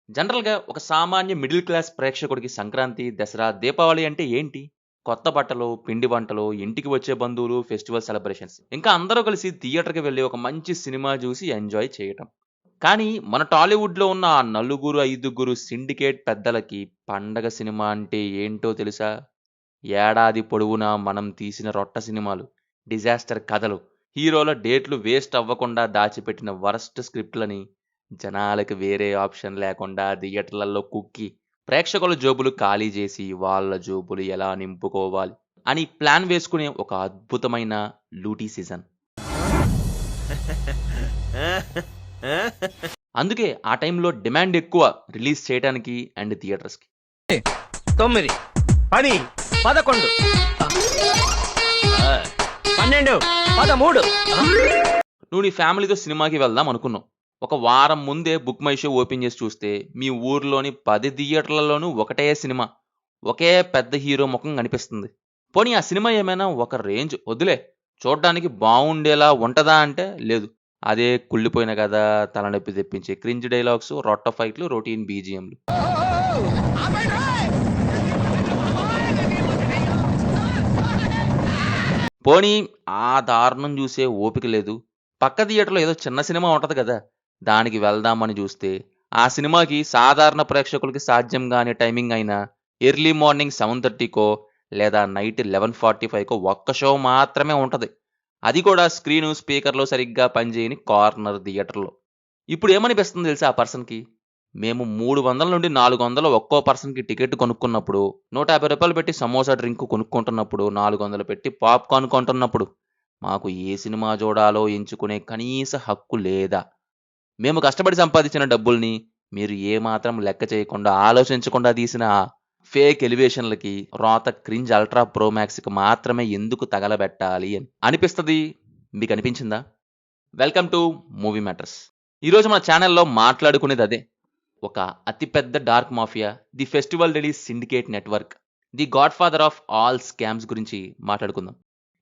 జనరల్‌గా ఒక సామాన్య మిడిల్ క్లాస్ ప్రేక్షకుడికి సంక్రాంతి, దసరా, దీపావళి అంటే ఏంటి? కొత్త బట్టలు, పిండి వంటలు, ఇంటికి వచ్చే బంధువులు, ఫెస్టివల్ సెలబ్రేషన్స్. ఇంకా అందరూ కలిసి థియేటర్‌కి వెళ్లి ఒక మంచి సినిమా చూసి ఎంజాయ్ చేయటం. కానీ మన టాలీవుడ్‌లో ఉన్న ఆ నలుగురు, ఐదుగురు సిండికేట్ పెద్దలకి పండగ సినిమా అంటే ఏంటో తెలుసా? ఏడాది పొడవునా మనం తీసిన రొట్ట సినిమాలు, డిజాస్టర్ కథలు, హీరోల డేట్లు వేస్ట్ అవ్వకుండా దాచిపెట్టిన వరస్ట్ స్క్రిప్ట్‌లని జనాలకి వేరే ఆప్షన్ లేకుండా థియేటర్లలో కుక్కి, ప్రేక్షకుల జోబులు ఖాళీ చేసి, వాళ్ళ జోబులు ఎలా నింపుకోవాలి అని ప్లాన్ వేసుకునే ఒక అద్భుతమైన లూటీ సీజన్. అందుకే ఆ టైంలో డిమాండ్ ఎక్కువ రిలీజ్ చేయడానికి అండ్ థియేటర్స్‌కి. 9, 10, 11, 12, 13. నువ్వు నీ ఫ్యామిలీతో సినిమాకి వెళ్దాం అనుకున్నావు. ఒక వారం ముందే బుక్ మై షో ఓపెన్ చేసి చూస్తే మీ ఊర్లోని 10 థియేటర్లలోనూ ఒకటే సినిమా. ఒకే పెద్ద హీరో ముఖం కనిపిస్తుంది. పోనీ ఆ సినిమా ఏమైనా ఒక రేంజ్ వద్దులే, చూడ్డానికి బావుండేలా ఉంటదా అంటే లేదు. అదే కుళ్ళిపోయిన కథ, తలనొప్పి తెప్పించే క్రింజ్ డైలాగ్స్, రొట్ట ఫైట్‌లు, రొటీన్ బీజీఎంలు. పోనీ ఆ దారుణం చూసే ఓపిక లేదు. పక్క థియేటర్‌లో ఏదో చిన్న సినిమా ఉంటది కదా! దానికి వెళ్దామని చూస్తే, ఆ సినిమాకి సాధారణ ప్రేక్షకులకి సాధ్యం గాని టైమింగ్ అయిన ఎర్లీ మార్నింగ్ 7:30కో లేదా నైట్ 11:45కో ఒక్క షో మాత్రమే ఉంటది. అది కూడా స్క్రీను, స్పీకర్‌లు సరిగ్గా పనిచేయని కార్నర్ థియేటర్‌లో. ఇప్పుడు ఏమనిపిస్తుంది తెలుసా ఆ పర్సన్‌కి? మేము 300 నుండి 400 ఒక్కో పర్సన్‌కి టికెట్ కొనుక్కున్నప్పుడు, రూ. 150 పెట్టి సమోసా డ్రింక్ కొనుక్కుంటున్నప్పుడు, 400 పెట్టి పాప్‌కార్న్ కొంటున్నప్పుడు, మాకు ఏ సినిమా చూడాలో ఎంచుకునే కనీస హక్కు లేదా? మేము కష్టపడి సంపాదించిన డబ్బుల్ని మీరు ఏమాత్రం లెక్క చేయకుండా, ఆలోచించకుండా తీసిన ఆ ఫేక్ ఎలివేషన్‌లకి, రోత క్రింజ్ అల్ట్రా ప్రో మాక్స్‌కి మాత్రమే ఎందుకు తగలబెట్టాలి అని అనిపిస్తది. మీకనిపించిందా? Welcome to movie matters. ఈరోజు మన ఛానెల్‌లో మాట్లాడుకునేదదే. ఒక అతిపెద్ద dark mafia, the festival release syndicate network, the godfather of all scams గురించి మాట్లాడుకుందాం.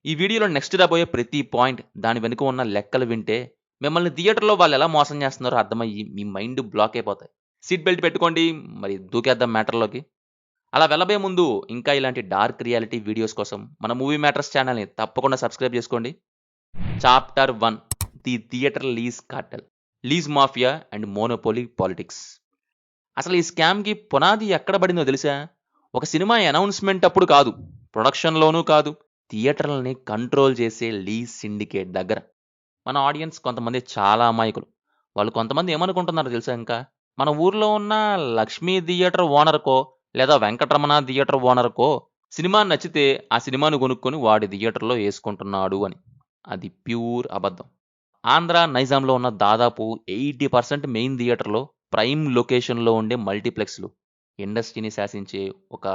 ఈ వీడియోలో నెక్స్ట్ రాబోయే ప్రతి పాయింట్, దాని వెనుక ఉన్న లెక్కలు వింటే మిమ్మల్ని థియేటర్లో వాళ్ళు ఎలా మోసం చేస్తున్నారో అర్థమయ్యి మీ మైండ్ బ్లాక్ అయిపోతాయి. సీట్ బెల్ట్ పెట్టుకోండి, మరి దూకేద్దాం మ్యాటర్లోకి. అలా వెళ్ళబోయే ముందు ఇంకా ఇలాంటి డార్క్ రియాలిటీ వీడియోస్ కోసం మన మూవీ మ్యాటర్స్ ఛానల్ని తప్పకుండా సబ్స్క్రైబ్ చేసుకోండి. Chapter 1, the theatre lease Cartel, lease mafia and monopoly politics. అసలు ఈ స్కామ్‌కి పునాది ఎక్కడ పడిందో తెలుసా? ఒక సినిమా అనౌన్స్‌మెంట్ అప్పుడు కాదు, ప్రొడక్షన్‌లోనూ కాదు, థియేటర్‌లని కంట్రోల్ చేసే లీజ్ సిండికేట్ దగ్గర. మన ఆడియన్స్ కొంతమంది చాలా అమాయకులు. వాళ్ళు కొంతమంది ఏమనుకుంటున్నారో తెలుసా ఇంకా? మన ఊర్లో ఉన్న లక్ష్మీ థియేటర్ ఓనర్‌కో, లేదా వెంకటరమణ థియేటర్ ఓనర్‌కో సినిమా నచ్చితే ఆ సినిమాను కొనుక్కొని వాడి థియేటర్‌లో యేసుకుంటున్నాడు అని. అది ప్యూర్ అబద్ధం. ఆంధ్ర, నైజాంలో ఉన్న దాదాపు 80% మెయిన్ థియేటర్‌లో ప్రైమ్ లొకేషన్‌లో ఉండే మల్టీప్లెక్స్‌లు ఇండస్ట్రీని శాసించే ఒక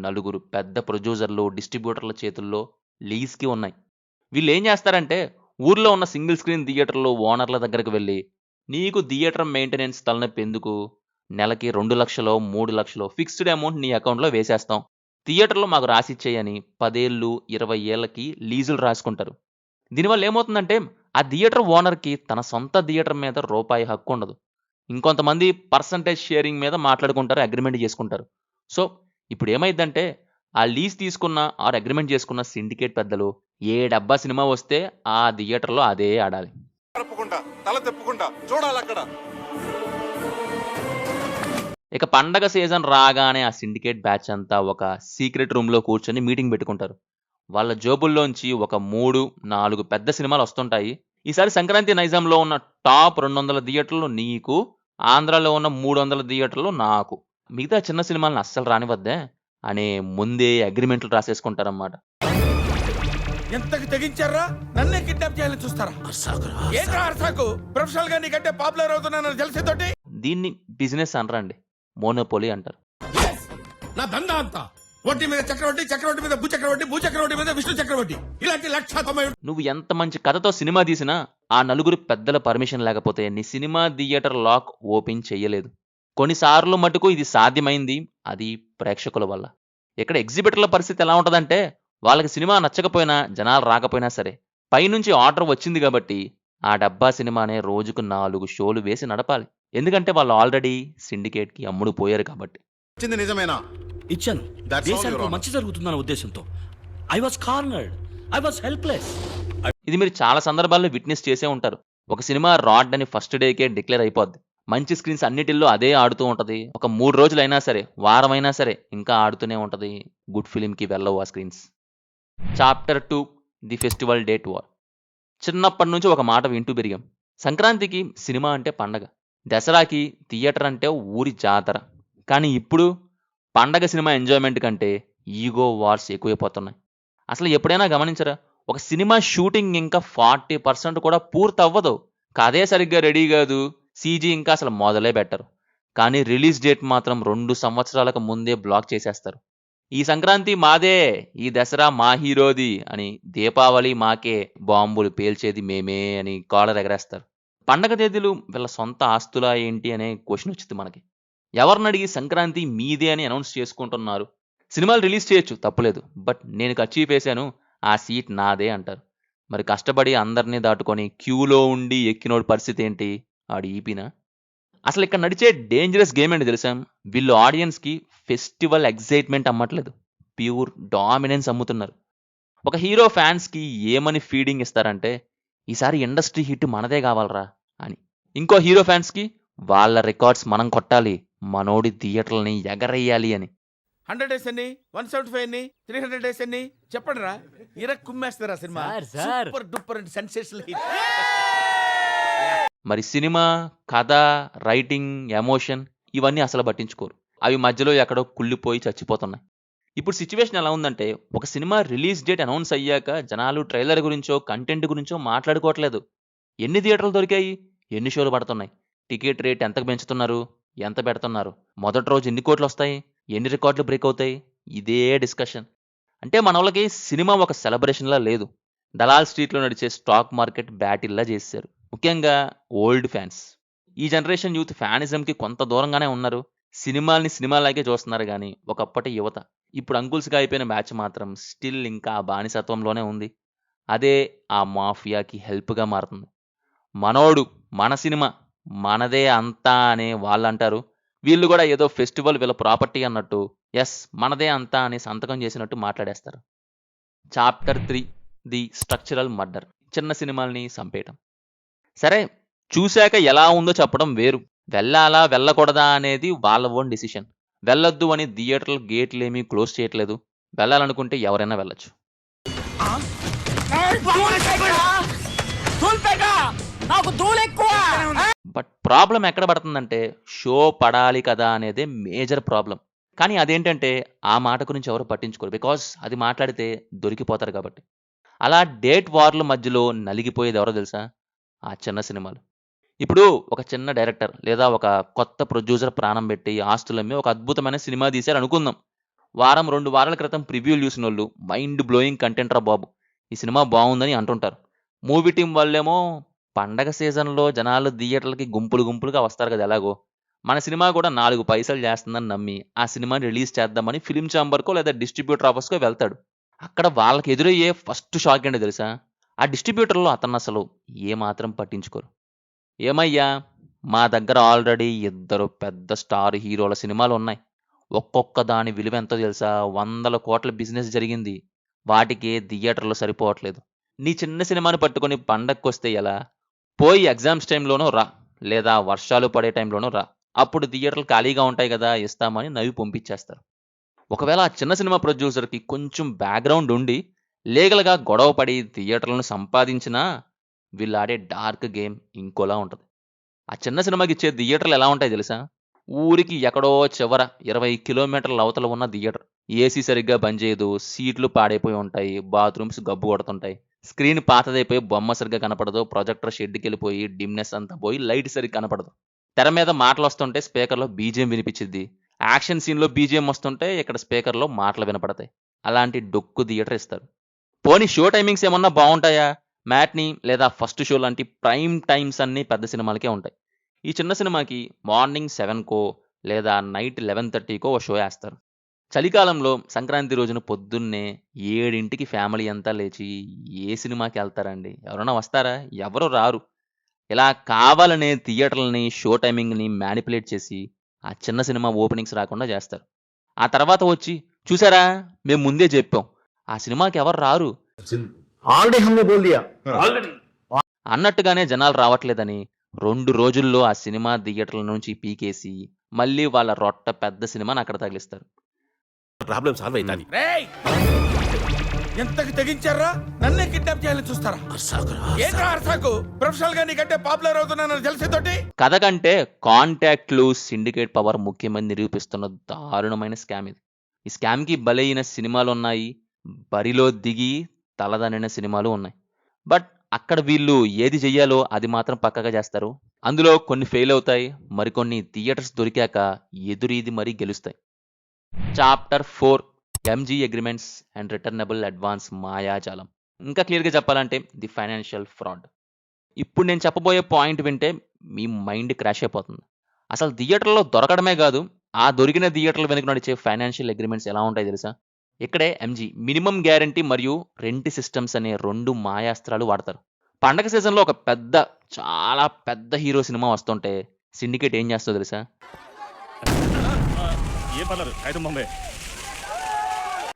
నలుగురు పెద్ద ప్రొడ్యూసర్లు, డిస్ట్రిబ్యూటర్ల చేతుల్లో లీజ్‌కి ఉన్నాయి. వీళ్ళేం చేస్తారంటే, ఊర్లో ఉన్న సింగిల్ స్క్రీన్ థియేటర్‌లో ఓనర్ల దగ్గరికి వెళ్లి, "నీకు థియేటర్ మెయింటెనెన్స్ తలనొప్పి ఎందుకు? నెలకి 2,00,000 3,00,000 ఫిక్స్డ్ అమౌంట్ నీ అకౌంట్‌లో వేసేస్తాం. థియేటర్‌లో మాకు రాసిచ్చేయి" అని 10 ఏళ్ళు, 20 ఏళ్లకి లీజులు రాసుకుంటారు. దీనివల్ల ఏమవుతుందంటే, ఆ థియేటర్ ఓనర్‌కి తన సొంత థియేటర్ మీద రూపాయి హక్కుండదు. ఇంకొంతమంది పర్సెంటేజ్ షేరింగ్ మీద మాట్లాడుకుంటారు, అగ్రీమెంట్ చేసుకుంటారు. సో, ఇప్పుడేమైద్దంటే, ఆ లీజ్ తీసుకున్న ఆర్ అగ్రీమెంట్ చేసుకున్న సిండికేట్ పెద్దలు ఏ డబ్బా సినిమా వస్తే ఆ థియేటర్‌లో అదే ఆడాలి. తప్పకుండా తల తిప్పకుండా చూడాలక్కడ. ఇక పండగ సీజన్ రాగానే ఆ సిండికేట్ బ్యాచ్ అంతా ఒక సీక్రెట్ రూమ్‌లో కూర్చొని మీటింగ్ పెట్టుకుంటారు. వాళ్ళ జేబుల్లోంచి ఒక 3, 4 పెద్ద సినిమాలొస్తుంటాయి. ఈసారి సంక్రాంతి నైజాంలో ఉన్న టాప్ 200 థియేటర్లు నీకు, ఆంధ్రాలో ఉన్న 300 థియేటర్లు నాకు. మిగతా చిన్న సినిమాలను అస్సలు రానివ్వద్దే అనే ముందే అగ్రీమెంట్లు రాసేసుకుంటారన్నమాట. ఎంతకి తెగించారా? నన్నే కిడ్నాప్ చేయాలని చూస్తారా? ఏంట్రా అర్సాకు? ప్రొఫెషనల్ గా నీకంటే పాపులర్ అవుతున్నానని తెలిసేతోటి దీన్ని బిజినెస్ అనరండి, మోనోపోలీ అంటారు. నా దందా అంతా వడ్డీ మీద చక్రవడ్డీ, చక్రవడ్డీ మీద భూచక్రవడ్డీ, భూచక్రవడ్డీ మీద విష్ణు చక్రవడ్డీ, ఇలాంటి 1,90,000. నువ్వు ఎంత మంచి కథతో సినిమా తీసినా ఆ నలుగురు పెద్దల పర్మిషన్ లేకపోతే నీ సినిమా థియేటర్ లాక్ ఓపెన్ చెయ్యలేదు. కొన్నిసార్లు మటుకు ఇది సాధ్యమైంది, అది ప్రేక్షకుల వల్ల. ఇక్కడ ఎగ్జిబిటర్ల పరిస్థితి ఎలా ఉంటదంటే, వాళ్ళకి సినిమా నచ్చకపోయినా, జనాలు రాకపోయినా సరే, పైనుంచి ఆర్డర్ వచ్చింది కాబట్టి ఆ డబ్బా సినిమానే రోజుకు 4 షోలు వేసి నడపాలి. ఎందుకంటే వాళ్ళు ఆల్రెడీ సిండికేట్కి అమ్ముడు పోయారు కాబట్టి. వచ్చింది నిజమేనా? ఇచ్చాను. That's all, Your దేశానికి Honor. మంచి జరుగుతుందన్న ఉద్దేశంతో. I was cornered. I was helpless. ఇది మీరు చాలా సందర్భాల్లో విట్నెస్ చేసే ఉంటారు. ఒక సినిమా రాడ్ అని ఫస్ట్ డేకే డిక్లేర్ అయిపోద్ది. మంచి స్క్రీన్స్ అన్నిటిల్లో అదే ఆడుతూ ఉంటది. ఒక 3 రోజులైనా సరే, వారమైనా సరే ఇంకా ఆడుతూనే ఉంటది. గుడ్ ఫిలింకి వెళ్ళవు ఆ screens. Chapter 2 the festival date war. చిన్నప్పటి నుంచి ఒక మాట వింటూ పెరిగాం. సంక్రాంతికి సినిమా అంటే పండగ, దసరాకి థియేటర్ అంటే ఊరి జాతర. కానీ ఇప్పుడు పండగ సినిమా ఎంజాయ్మెంట్ కంటే ఈగో వార్స్ ఎక్కువైపోతున్నాయి. అసలు ఎప్పుడైనా గమనించరా, ఒక సినిమా షూటింగ్ ఇంకా 40% కూడా పూర్తి అవ్వదు. కథే సరిగ్గా రెడీ కాదు, సీజీ ఇంకా అసలు మొదలే పెట్టరు. కానీ రిలీజ్ డేట్ మాత్రం 2 సంవత్సరాలకు ముందే బ్లాక్ చేసేస్తారు. ఈ సంక్రాంతి మాదే, ఈ దసరా మా హీరోది అని, దీపావళి మాకే, బాంబులు పేల్చేది మేమే అని కాలర్ ఎగరేస్తారు. పండగ తేదీలు వీళ్ళ సొంత ఆస్తులా ఏంటి అనే క్వశ్చన్ వచ్చింది మనకి. ఎవరిని అడిగి సంక్రాంతి మీదే అని అనౌన్స్ చేసుకుంటున్నారు. సినిమాలు రిలీజ్ చేయొచ్చు, తప్పులేదు. బట్ నేను అచీవ్ చేశాను, ఆ సీట్ నాదే అంటారు. మరి కష్టపడి అందరినీ దాటుకొని క్యూలో ఉండి ఎక్కినోడి పరిస్థితి ఏంటి? ఆడు ఈపినా? అసలు ఇక్కడ నడిచే డేంజరస్ గేమ్ ఏంటి తెలుసా? వీళ్ళు ఆడియన్స్కి ఫెస్టివల్ ఎగ్జైట్మెంట్ అమ్మట్లేదు, ప్యూర్ డామినెన్స్ అమ్ముతున్నారు. ఒక హీరో ఫ్యాన్స్కి ఏమని ఫీడింగ్ ఇస్తారంటే, ఈసారి ఇండస్ట్రీ హిట్ మనదే కావాలరా అని. ఇంకో హీరో ఫ్యాన్స్కి వాళ్ళ రికార్డ్స్ మనం కొట్టాలి, మనోడి థియేటర్లని ఎగరేయాలి అని. 100 days ఎన్ని, 175 ఎన్ని, 300 days ఎన్ని చెప్పండి రా. కుమ్మేస్తారా cinema? Sir. Super duper and sensational hit. మరి సినిమా, కథ, రైటింగ్, ఎమోషన్ ఇవన్నీ అసలు పట్టించుకోరు. అవి మధ్యలో ఎక్కడో కుళ్ళిపోయి చచ్చిపోతున్నాయి. ఇప్పుడు సిచ్యువేషన్ ఎలా ఉందంటే, ఒక సినిమా రిలీజ్ డేట్ అనౌన్స్ అయ్యాక జనాలు ట్రైలర్ గురించో కంటెంట్ గురించో మాట్లాడుకోవట్లేదు. ఎన్ని థియేటర్లు దొరికాయి, ఎన్ని షోలు పడుతున్నాయి, టికెట్ రేట్ ఎంతకు పెంచుతున్నారు, ఎంత పెడుతున్నారు, మొదటి రోజు ఎన్ని కోట్లు వస్తాయి, ఎన్ని రికార్డులు బ్రేక్ అవుతాయి, ఇదే డిస్కషన్. అంటే మన వాళ్ళకి సినిమా ఒక సెలబ్రేషన్లా లేదు, దలాల్ స్ట్రీట్లో నడిచే స్టాక్ మార్కెట్ బ్యాటిల్లా చేశారు. ముఖ్యంగా ఓల్డ్ ఫ్యాన్స్. ఈ జనరేషన్ యూత్ ఫ్యానిజంకి కొంత దూరంగానే ఉన్నారు. సినిమాల్ని సినిమాలాగే చూస్తున్నారు. కానీ ఒకప్పటి యువత, ఇప్పుడు అంకుల్స్గా అయిపోయిన బ్యాచ్ మాత్రం స్టిల్ ఇంకా ఆ బానిసత్వంలోనే ఉంది. అదే ఆ మాఫియాకి హెల్ప్గా మారుతుంది. మనోడు, మన సినిమా, మనదే అంతా అనే వాళ్ళు అంటారు. వీళ్ళు కూడా ఏదో ఫెస్టివల్ వీళ్ళ ప్రాపర్టీ అన్నట్టు, ఎస్ మనదే అంతా అని సంతకం చేసినట్టు మాట్లాడేస్తారు. Chapter 3 the structural murder. చిన్న సినిమాల్ని చంపేయటం. సరే, చూశాక ఎలా ఉందో చెప్పడం వేరు, వెళ్ళాలా వెళ్ళకూడదా అనేది వాళ్ళ ఓన్ డిసిషన్. వెళ్ళొద్దు అని థియేటర్ల గేట్లు ఏమీ క్లోజ్ చేయట్లేదు. వెళ్ళాలనుకుంటే ఎవరైనా వెళ్ళొచ్చు. బట్ ప్రాబ్లం ఎక్కడ పడుతుందంటే, షో పడాలి కదా అనేదే మేజర్ ప్రాబ్లం. కానీ అదేంటంటే ఆ మాట గురించి ఎవరు పట్టించుకోరు, బికాస్ అది మాట్లాడితే దొరికిపోతారు కాబట్టి. అలా డేట్ వార్ల మధ్యలో నలిగిపోయేది ఎవరో తెలుసా? ఆ చిన్న సినిమాలు. ఇప్పుడు ఒక చిన్న డైరెక్టర్ లేదా ఒక కొత్త ప్రొడ్యూసర్ ప్రాణం పెట్టి ఆస్తులమ్మి ఒక అద్భుతమైన సినిమా తీశారు అనుకుందాం. వారం 2 వారాల క్రితం ప్రివ్యూలు చూసిన వాళ్ళు మైండ్ బ్లోయింగ్ కంటెంట్ రా బాబు, ఈ సినిమా బాగుందని అంటుంటారు. మూవీ టీం వాళ్ళేమో పండగ సీజన్లో జనాలు థియేటర్లకి గుంపులు గుంపులుగా వస్తారు కదా, ఎలాగో మన సినిమా కూడా 4 పైసలు చేస్తుందని నమ్మి ఆ సినిమాని రిలీజ్ చేద్దామని ఫిలిం ఛాంబర్కో లేదా డిస్ట్రిబ్యూటర్ ఆఫీస్కో వెళ్తాడు. అక్కడ వాళ్ళకి ఎదురయ్యే ఫస్ట్ షాక్ ఏంటో తెలుసా? ఆ డిస్ట్రిబ్యూటర్లో అతను అసలు ఏమాత్రం పట్టించుకోరు. ఏమయ్యా, మా దగ్గర ఆల్రెడీ 2 పెద్ద స్టార్ హీరోల సినిమాలు ఉన్నాయి, ఒక్కొక్క దాని విలువ ఎంతో తెలుసా? 100 కోట్ల బిజినెస్ జరిగింది, వాటికే థియేటర్లో సరిపోవట్లేదు. నీ చిన్న సినిమాని పట్టుకొని పండగకి వస్తే ఎలా? పోయి ఎగ్జామ్స్ టైంలోనూ రా, లేదా వర్షాలు పడే టైంలోనూ రా, అప్పుడు థియేటర్లు ఖాళీగా ఉంటాయి కదా, ఇస్తామని నవ్వి పంపించేస్తారు. ఒకవేళ ఆ చిన్న సినిమా ప్రొడ్యూసర్కి కొంచెం బ్యాక్గ్రౌండ్ ఉండి లీగల్గా గొడవ పడి థియేటర్లను సంపాదించినా వీళ్ళు ఆడే డార్క్ గేమ్ ఇంకోలా ఉంటుంది. ఆ చిన్న సినిమాకి ఇచ్చే థియేటర్లు ఎలా ఉంటాయి తెలుసా? ఊరికి ఎక్కడో చివర 20 కిలోమీటర్ల అవతల ఉన్న థియేటర్. ఏసీ సరిగ్గా పనిచేయదు, సీట్లు పాడైపోయి ఉంటాయి, బాత్రూమ్స్ గబ్బు కొడుతుంటాయి, స్క్రీన్ పాతదైపోయి బొమ్మ సరిగ్గా కనపడదు, ప్రొజెక్టర్ షెడ్కి వెళ్ళిపోయి డిమ్నెస్ అంతా పోయి లైట్ సరిగ్గా కనపడదు, తెర మీద మాటలు వస్తుంటే స్పీకర్లో బీజిఎం వినిపించిద్ది, యాక్షన్ సీన్లో బీజిఎం వస్తుంటే ఇక్కడ స్పీకర్లో మాటలు వినపడతాయి. అలాంటి డొక్కు థియేటర్ ఇస్తారు. పోనీ షో టైమింగ్స్ ఏమన్నా బాగుంటాయా? మ్యాట్ని లేదా ఫస్ట్ షో లాంటి ప్రైమ్ టైమ్స్ అన్నీ పెద్ద సినిమాలకే ఉంటాయి. ఈ చిన్న సినిమాకి మార్నింగ్ 7కో లేదా నైట్ 11:30కో ఓ షో వేస్తారు. చలికాలంలో సంక్రాంతి రోజున పొద్దున్నే 7ంటికి ఫ్యామిలీ అంతా లేచి ఏ సినిమాకి వెళ్తారండి? ఎవరైనా వస్తారా? ఎవరు రారు. ఇలా కావాలనే థియేటర్లని, షో టైమింగ్‌ని మ్యానిపులేట్ చేసి, ఆ చిన్న సినిమా ఓపెనింగ్స్ రాకుండా చేస్తారు. ఆ తర్వాత వచ్చి, "చూసారా? మేము ముందే చెప్పాం. ఆ సినిమాకి ఎవరు రారు" ऑलरेडी हमने बोल दिया అన్నట్టుగానే జనాలు రావట్లేదని 2 రోజుల్లో ఆ సినిమా థియేటర్ల నుంచి పీకేసి, మళ్ళీ వాళ్ళ రొట్ట పెద్ద సినిమాని అక్కడ తగిలిస్తారు. ప్రాబ్లం సాల్వ్ అవుతుంది. రేయ్ ఎంతకి తెగించారా? నన్నే కిడ్నాప్ చేయాలని చూస్తారా? ఏంట్రా అర్సాకు? ప్రొఫెషనల్ గా నీకంటే పాపులర్ అవుతున్నానని తెలిసేతోటి కథ కంటే కాంటాక్ట్లు, సిండికేట్ పవర్ ముఖ్యమని నిరూపిస్తున్న దారుణమైన స్కామ్ ఇది. ఈ స్కామ్‌కి బలైన సినిమాలున్నాయి. బరిలో దిగి తలదన్నిన సినిమాలు ఉన్నాయి. బట్ అక్కడ వీళ్ళు ఏది చెయ్యాలో అది మాత్రం పక్కాగా చేస్తారు. అందులో కొన్ని ఫెయిల్ అవుతాయి. మరికొన్ని థియేటర్స్ దొరికాక ఎదురీది మరీ గెలుస్తాయి. Chapter 4 MG agreements and returnable advance మాయాజాలం. ఇంకా క్లియర్‌గా చెప్పాలంటే ది ఫైనాన్షియల్ ఫ్రాడ్. ఇప్పుడు నేను చెప్పబోయే పాయింట్ వింటే మీ మైండ్ క్రాష్ అయిపోతుంది. అసలు థియేటర్‌లో దొరకడమే కాదు, ఆ దొరికిన థియేటర్ల వెనుక నడిచే ఫైనాన్షియల్ అగ్రిమెంట్స్ ఎలా ఉంటాయో తెలుసా? ఇక్కడే ఎంజీ మినిమమ్ గ్యారంటీ మరియు రెంట్ సిస్టమ్స్ అనే 2 మాయాస్త్రాలు వాడతారు. పండగ సీజన్‌లో ఒక చాలా పెద్ద హీరో సినిమా వస్తుంటే సిండికేట్ ఏం చేస్తదో తెలుసా?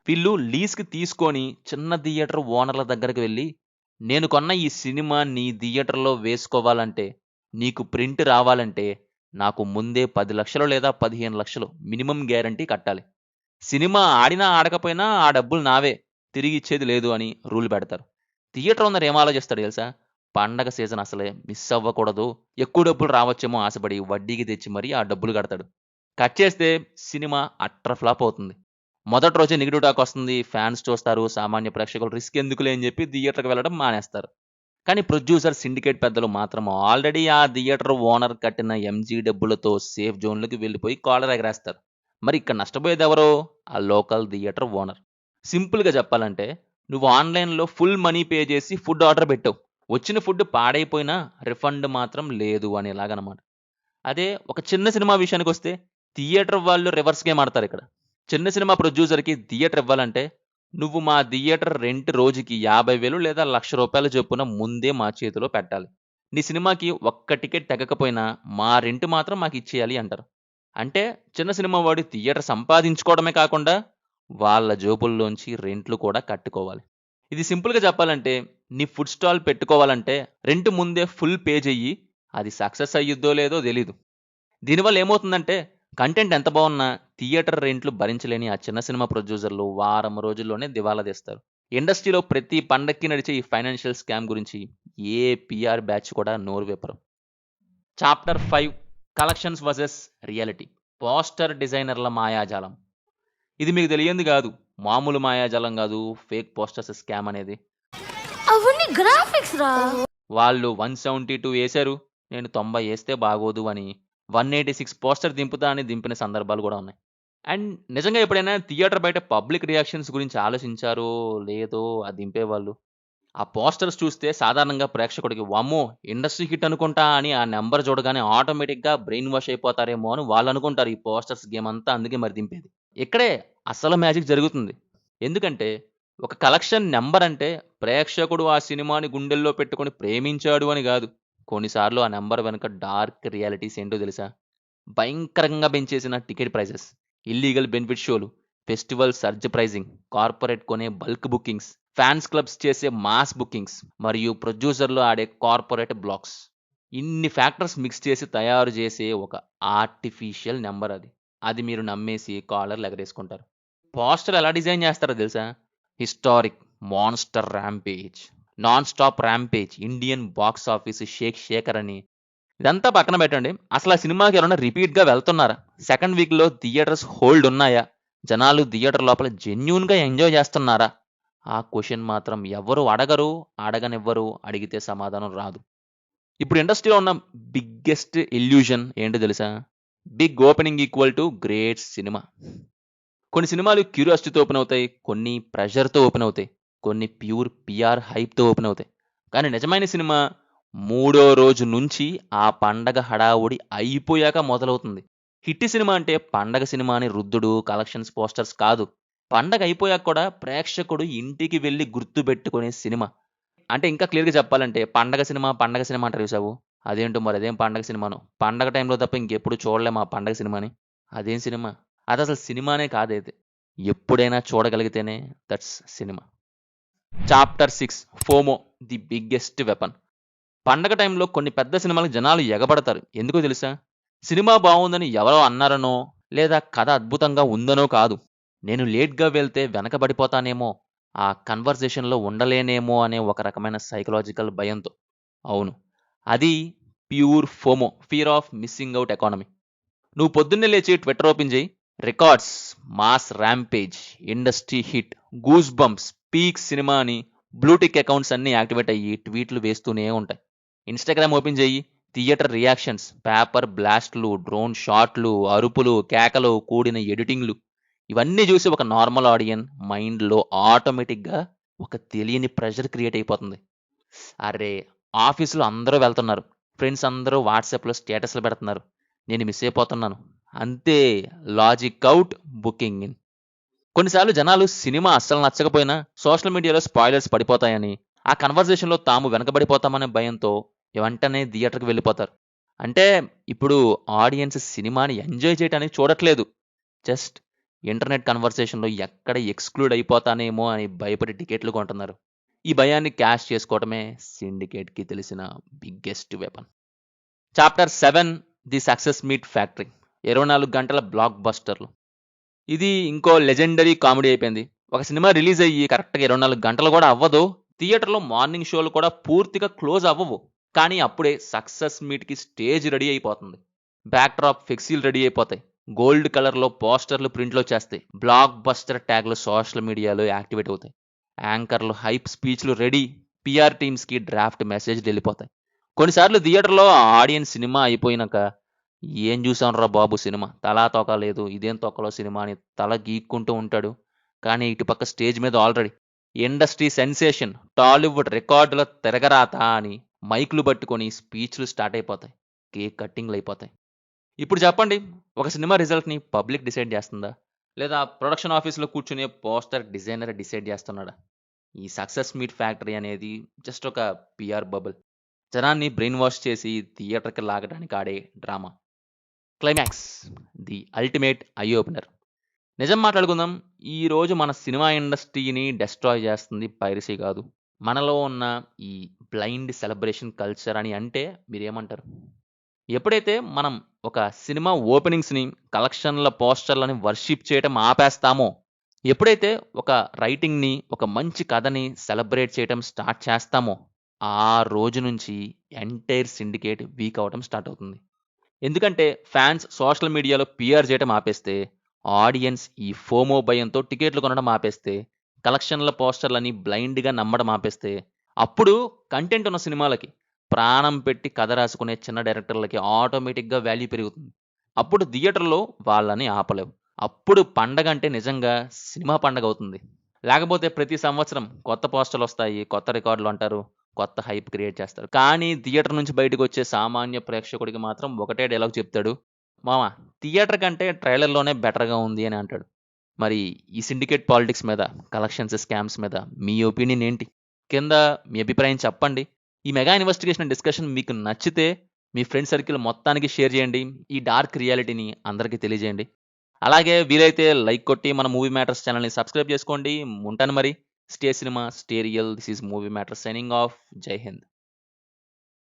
వీళ్ళు లీజ్‌కి తీసుకొని చిన్న థియేటర్ ఓనర్ల దగ్గరికి వెళ్లి, "నేను కొన్న ఈ సినిమా నీ థియేటర్‌లో వేసుకోవాలంటే, నీకు ప్రింట్ రావాలంటే, నాకు ముందే 10 లక్షలు లేదా 15 లక్షలు మినిమమ్ గ్యారంటీ కట్టాలి. సినిమా ఆడినా ఆడకపోయినా ఆ డబ్బులు నావే, తిరిగి ఇచ్చేది లేదు" అని రూల్ పెడతారు. థియేటర్ ఓనర్ ఏం ఆలోచిస్తాడు తెలుసా? పండగ సీజన్ అసలే మిస్ అవ్వకూడదు, ఎక్కువ డబ్బులు రావచ్చేమో ఆశపడి వడ్డీకి తెచ్చి మరీ ఆ డబ్బులు కడతాడు. కట్ చేస్తే సినిమా అట్టర్ ఫ్లాప్ అవుతుంది. మొదటి రోజే నెగెటివ్ టాక్ వస్తుంది. ఫ్యాన్స్ చూస్తారు, సామాన్య ప్రేక్షకులు రిస్క్ ఎందుకులే అని చెప్పి థియేటర్‌కి వెళ్ళడం మానేస్తారు. కానీ ప్రొడ్యూసర్, సిండికేట్ పెద్దలు మాత్రం ఆల్రెడీ ఆ థియేటర్ ఓనర్ కట్టిన ఎంజీ డబ్బులతో సేఫ్ జోన్‌లోకి వెళ్ళిపోయి కాలర్ ఎగరేస్తారు. మరి ఇక్కడ నష్టపోయేది ఎవరు? ఆ లోకల్ థియేటర్ ఓనర్. సింపుల్‌గా చెప్పాలంటే, నువ్వు ఆన్‌లైన్‌లో ఫుల్ మనీ పే చేసి ఫుడ్ ఆర్డర్ పెట్టావు. వచ్చిన ఫుడ్ పాడైపోయినా రిఫండ్ మాత్రం లేదు అనేలాగనమాట. అదే ఒక చిన్న సినిమా విషయానికొస్తే థియేటర్ వాళ్ళు రివర్స్ గేమ్ ఆడతారు ఇక్కడ. చిన్న సినిమా ప్రొడ్యూసర్‌కి థియేటర్ ఇవ్వాలంటే, "నువ్వు మా థియేటర్ రెంట్ రోజుకి 50,000 లేదా ₹1,00,000 చొప్పున ముందే మా చేతిలో పెట్టాలి. నీ సినిమాకి ఒక్క టికెట్ తగ్గకపోయినా మా రెంట్ మాత్రం మాకిచ్చేయాలి" అంటారు. అంటే చిన్న సినిమా వాడు థియేటర్ సంపాదించుకోవడమే కాకుండా వాళ్ళ జేబుల్లోంచి రెంట్లు కూడా కట్టుకోవాలి. ఇది సింపుల్‌గా చెప్పాలంటే, నీ ఫుడ్ స్టాల్ పెట్టుకోవాలంటే రెంట్ ముందే ఫుల్ పే చెయ్యి. అది సక్సెస్ అయ్యిద్దో లేదో తెలీదు. దీనివల్ల ఏమవుతుందంటే, కంటెంట్ ఎంత బావున్నా థియేటర్ రెంట్లు భరించలేని ఆ చిన్న సినిమా ప్రొడ్యూసర్లు వారం రోజుల్లోనే దివాలా తీస్తారు. ఇండస్ట్రీలో ప్రతి పండక్కి నడిచే ఈ ఫైనాన్షియల్ స్కామ్ గురించి ఏ పీఆర్ బ్యాచ్ కూడా నోరు విప్పరు. Chapter 5 collections versus reality. Poster డిజైనర్ల మాయాజాలం. ఇది మీకు తెలియంది కాదు. మామూలు మాయాజాలం కాదు, ఫేక్ పోస్టర్స్ స్కామ్ అనేది. అవన్నీ గ్రాఫిక్స్ రా. వాళ్ళు 172 వేశారు, నేను 90 వేస్తే బాగోదు అని 186 పోస్టర్ దింపుతా అని దింపిన సందర్భాలు కూడా ఉన్నాయి. అండ్ నిజంగా ఎప్పుడైనా థియేటర్ బయట పబ్లిక్ రియాక్షన్స్ గురించి ఆలోచించారో లేదో ఆ దింపేవాళ్ళు? ఆ పోస్టర్స్ చూస్తే సాధారణంగా ప్రేక్షకుడికి వామ్మో ఇండస్ట్రీ హిట్ అనుకుంటా అని ఆ నెంబర్ చూడగానే ఆటోమేటిక్‌గా బ్రెయిన్ వాష్ అయిపోతారేమో అని వాళ్ళు అనుకుంటారు. ఈ పోస్టర్స్ గేమ్ అంతా అందుకే మరి దింపేది. ఇక్కడే అసలు మ్యాజిక్ జరుగుతుంది. ఎందుకంటే ఒక కలెక్షన్ నెంబర్ అంటే ప్రేక్షకుడు ఆ సినిమాని గుండెల్లో పెట్టుకొని ప్రేమించాడు అని కాదు. కొన్నిసార్లు ఆ నెంబర్ వెనుక డార్క్ రియాలిటీస్ ఏంటో తెలుసా? భయంకరంగా పెంచేసిన టికెట్ ప్రైజెస్, ఇల్లీగల్ బెనిఫిట్ షోలు, ఫెస్టివల్ సర్జ్ ప్రైజింగ్, కార్పొరేట్ కొనే బల్క్ బుకింగ్స్, ఫ్యాన్స్ క్లబ్స్ చేసే మాస్ బుకింగ్స్ మరియు ప్రొడ్యూసర్లు ఆడే కార్పొరేట్ బ్లాక్స్. ఇన్ని ఫ్యాక్టర్స్ మిక్స్ చేసి తయారు చేసే ఒక ఆర్టిఫిషియల్ నెంబర్ అది. అది మీరు నమ్మేసి కాలర్లు ఎగరేసుకుంటారు. పోస్టర్ ఎలా డిజైన్ చేస్తారో తెలుసా? Historic, monster rampage, non stop rampage, Indian box office Sheikh shaker అని. ఇదంతా పక్కన పెట్టండి. అసలు ఆ సినిమాకి ఎవరైనా రిపీట్‌గా వెళ్తున్నారా? సెకండ్ వీక్‌లో థియేటర్స్ హోల్డ్ ఉన్నాయా? జనాలు థియేటర్ లోపల జెన్యూన్‌గా ఎంజాయ్ చేస్తున్నారా? ఆ క్వెషన్ మాత్రం ఎవరు అడగరు, అడగనివ్వరు, అడిగితే సమాధానం రాదు. ఇప్పుడు ఇండస్ట్రీలో ఉన్న బిగ్గెస్ట్ ఇల్యూషన్ ఏంటో తెలుసా? Big opening equal to great cinema. కొన్ని సినిమాలు క్యూరియాసిటీతో ఓపెన్ అవుతాయి, కొన్ని ప్రెషర్‌తో ఓపెన్ అవుతాయి, కొన్ని ప్యూర్ పీఆర్ హైప్‌తో ఓపెన్ అవుతాయి. కానీ నిజమైన సినిమా మూడో రోజు నుంచి ఆ పండగ హడావుడి అయిపోయాక మొదలవుతుంది. హిట్ సినిమా అంటే పండగ సినిమా అని రుద్దుడు, కలెక్షన్స్ పోస్టర్స్ కాదు. పండగ అయిపోయాక కూడా ప్రేక్షకుడు ఇంటికి వెళ్ళి గుర్తుపెట్టుకునే సినిమా. అంటే ఇంకా క్లియర్‌గా చెప్పాలంటే పండగ సినిమా అంటారు చూసావు? అదేంటో మరి అదేం పండగ సినిమాను. పండగ టైంలో తప్ప ఇంకెప్పుడు చూడలేము ఆ పండగ సినిమాని. అదేం సినిమా? అదసలు సినిమానే కాదైతే. ఎప్పుడైనా చూడగలిగితేనే that's cinema. Chapter 6 FOMO the biggest weapon. పండగ టైంలో కొన్ని పెద్ద సినిమాలకు జనాలు ఎగబడతారు. ఎందుకో తెలుసా? సినిమా బావుందని ఎవరో అన్నారనో, లేదా కథ అద్భుతంగా ఉందనో కాదు. నేను లేట్‌గా వెళ్తే వెనకబడిపోతానేమో, ఆ కన్వర్జేషన్‌లో ఉండలేనేమో అనే ఒక రకమైన సైకలాజికల్ భయంతో. అవును. అది pure FOMO, fear of missing out economy. నువ్వు పొద్దున్నే లేచి ట్విట్టర్ ఓపెన్ చేయి. Records, mass rampage, industry hit, goose bumps, peak cinema అని బ్లూటిక్ అకౌంట్స్ అన్నీ యాక్టివేట్ అయ్యి ట్వీట్లు వేస్తూనే ఉంటాయి. ఇన్స్టాగ్రామ్ ఓపెన్ చేయి. థియేటర్ రియాక్షన్స్, పేపర్ బ్లాస్ట్లు, డ్రోన్ షాట్లు, అరుపులు, కేకలు, కూడిన ఎడిటింగ్లు ఇవన్నీ చూసి ఒక నార్మల్ ఆడియన్ మైండ్‌లో ఆటోమేటిక్‌గా ఒక తెలియని ప్రెషర్ క్రియేట్ అయిపోతుంది. అరే! ఆఫీస్‌లో అందరూ వెళ్తున్నారు. ఫ్రెండ్స్ అందరూ వాట్సాప్‌లో స్టేటస్‌లు పెడుతున్నారు. నేను మిస్ అయిపోతున్నాను. అంతే, లాజిక్ ఔట్, బుకింగ్ ఇన్. కొన్నిసార్లు జనాలు సినిమా అస్సలు నచ్చకపోయినా సోషల్ మీడియాలో స్పాయిలర్స్ పడిపోతాయని, ఆ కన్వర్జేషన్‌లో తాము వెనకబడిపోతామనే భయంతో వెంటనే థియేటర్‌కి వెళ్ళిపోతారు. అంటే ఇప్పుడు ఆడియన్స్ సినిమాని ఎంజాయ్ చేయటానికి చూడట్లేదు. జస్ట్ ఇంటర్నెట్ కన్వర్సేషన్‌లో ఎక్కడ ఎక్స్‌క్లూడ్ అయిపోతానేమో అని భయపడి టికెట్లు కొంటున్నారు. ఈ భయాన్ని క్యాష్ చేసుకోవటమే సిండికేట్‌కి తెలిసిన biggest weapon. Chapter 7 the success meet factory. 24 గంటల బ్లాక్ బస్టర్లు. ఇది ఇంకో లెజెండరీ కామెడీ అయిపోయింది. ఒక సినిమా రిలీజ్ అయ్యి కరెక్ట్‌గా 24 గంటలు కూడా అవ్వదు. థియేటర్‌లో మార్నింగ్ షోలు కూడా పూర్తిగా క్లోజ్ అవ్వవు. కానీ అప్పుడే సక్సెస్ మీట్‌కి స్టేజ్ రెడీ అయిపోతుంది. బ్యాక్ డ్రాప్ ఫ్లెక్సీలు రెడీ అయిపోతాయి. గోల్డ్ కలర్‌లో పోస్టర్లు ప్రింట్‌లో వచ్చేస్తాయి. బ్లాక్ బస్టర్ ట్యాగ్‌లు సోషల్ మీడియాలో యాక్టివేట్ అవుతాయి. యాంకర్లు హైప్ స్పీచ్‌లు రెడీ. పీఆర్ టీమ్స్‌కి డ్రాఫ్ట్ మెసేజ్‌లు వెళ్ళిపోతాయి. కొన్నిసార్లు థియేటర్‌లో ఆడియన్స్ సినిమా అయిపోయినాక ఏం చూసాంరా బాబు సినిమా, తలా తోక లేదు, ఇదేం తొక్కలో సినిమా అని తల గీక్కుంటూ ఉంటాడు. కానీ ఇటుపక్క స్టేజ్ మీద ఆల్రెడీ ఇండస్ట్రీ సెన్సేషన్, టాలీవుడ్ రికార్డుల తిరగరాత అని మైకులు పట్టుకొని స్పీచ్లు స్టార్ట్ అయిపోతాయి. కేక్ కట్టింగ్లు అయిపోతాయి. ఇప్పుడు చెప్పండి, ఒక సినిమా రిజల్ట్‌ని పబ్లిక్ డిసైడ్ చేస్తుందా? లేదా ప్రొడక్షన్ ఆఫీస్‌లో కూర్చునే పోస్టర్ డిజైనర్ డిసైడ్ చేస్తున్నాడా? ఈ సక్సెస్ మీట్ ఫ్యాక్టరీ అనేది జస్ట్ ఒక పీఆర్ బబుల్. జనాన్ని బ్రెయిన్ వాష్ చేసి థియేటర్‌కి లాగడానికి ఆడే drama. Climax, the ultimate eye opener. నిజం మాట్లాడుకుందాం. ఈరోజు మన సినిమా ఇండస్ట్రీని డెస్ట్రాయ్ చేస్తుంది పైరసీ కాదు, మనలో ఉన్న ఈ బ్లైండ్ సెలబ్రేషన్ కల్చర్ అని అంటే మీరేమంటారు? ఎప్పుడైతే మనం ఒక సినిమా ఓపెనింగ్స్ని, కలెక్షన్ల పోస్టర్లని వర్షిప్ చేయటం ఆపేస్తామో, ఎప్పుడైతే ఒక రైటింగ్ని, ఒక మంచి కథని సెలబ్రేట్ చేయటం స్టార్ట్ చేస్తామో, ఆ రోజు నుంచి ఎంటైర్ సిండికేట్ వీక్ అవటం స్టార్ట్ అవుతుంది. ఎందుకంటే ఫ్యాన్స్ సోషల్ మీడియాలో పీఆర్ చేయటం ఆపేస్తే, ఆడియన్స్ ఈ ఫోమో భయంతో టికెట్లు కొనడం ఆపేస్తే, కలెక్షన్ల పోస్టర్లని బ్లైండ్గా నమ్మడం ఆపేస్తే, అప్పుడు కంటెంట్ ఉన్న సినిమాలకి, ప్రాణం పెట్టి కథ రాసుకునే చిన్న డైరెక్టర్లకి ఆటోమేటిక్గా వాల్యూ పెరుగుతుంది. అప్పుడు థియేటర్లో వాళ్ళని ఆపలేవు. అప్పుడు పండగ అంటే నిజంగా సినిమా పండగ అవుతుంది. లేకపోతే ప్రతి సంవత్సరం కొత్త పోస్టర్లు వస్తాయి, కొత్త రికార్డులు అంటారు, కొత్త హైప్ క్రియేట్ చేస్తారు. కానీ థియేటర్ నుంచి బయటకు వచ్చే సామాన్య ప్రేక్షకుడికి మాత్రం ఒకటే డైలాగ్ చెప్తాడు, మామ థియేటర్ కంటే ట్రైలర్లోనే బెటర్గా ఉంది అని అంటాడు. మరి ఈ సిండికేట్ పాలిటిక్స్ మీద, కలెక్షన్స్ స్కామ్స్ మీద మీ ఒపీనియన్ ఏంటి? కింద మీ అభిప్రాయం చెప్పండి. ఈ మెగా ఇన్వెస్టిగేషన్ డిస్కషన్ మీకు నచ్చితే మీ ఫ్రెండ్ సర్కిల్ మొత్తానికి షేర్ చేయండి. ఈ డార్క్ రియాలిటీని అందరికీ తెలియజేయండి. అలాగే వీలైతే లైక్ కొట్టి మన మూవీ మ్యాటర్స్ ఛానల్ని సబ్స్క్రైబ్ చేసుకోండి. ఉంటాను మరి. Stay cinema, stay real. This is movie matters signing off. జై హింద్.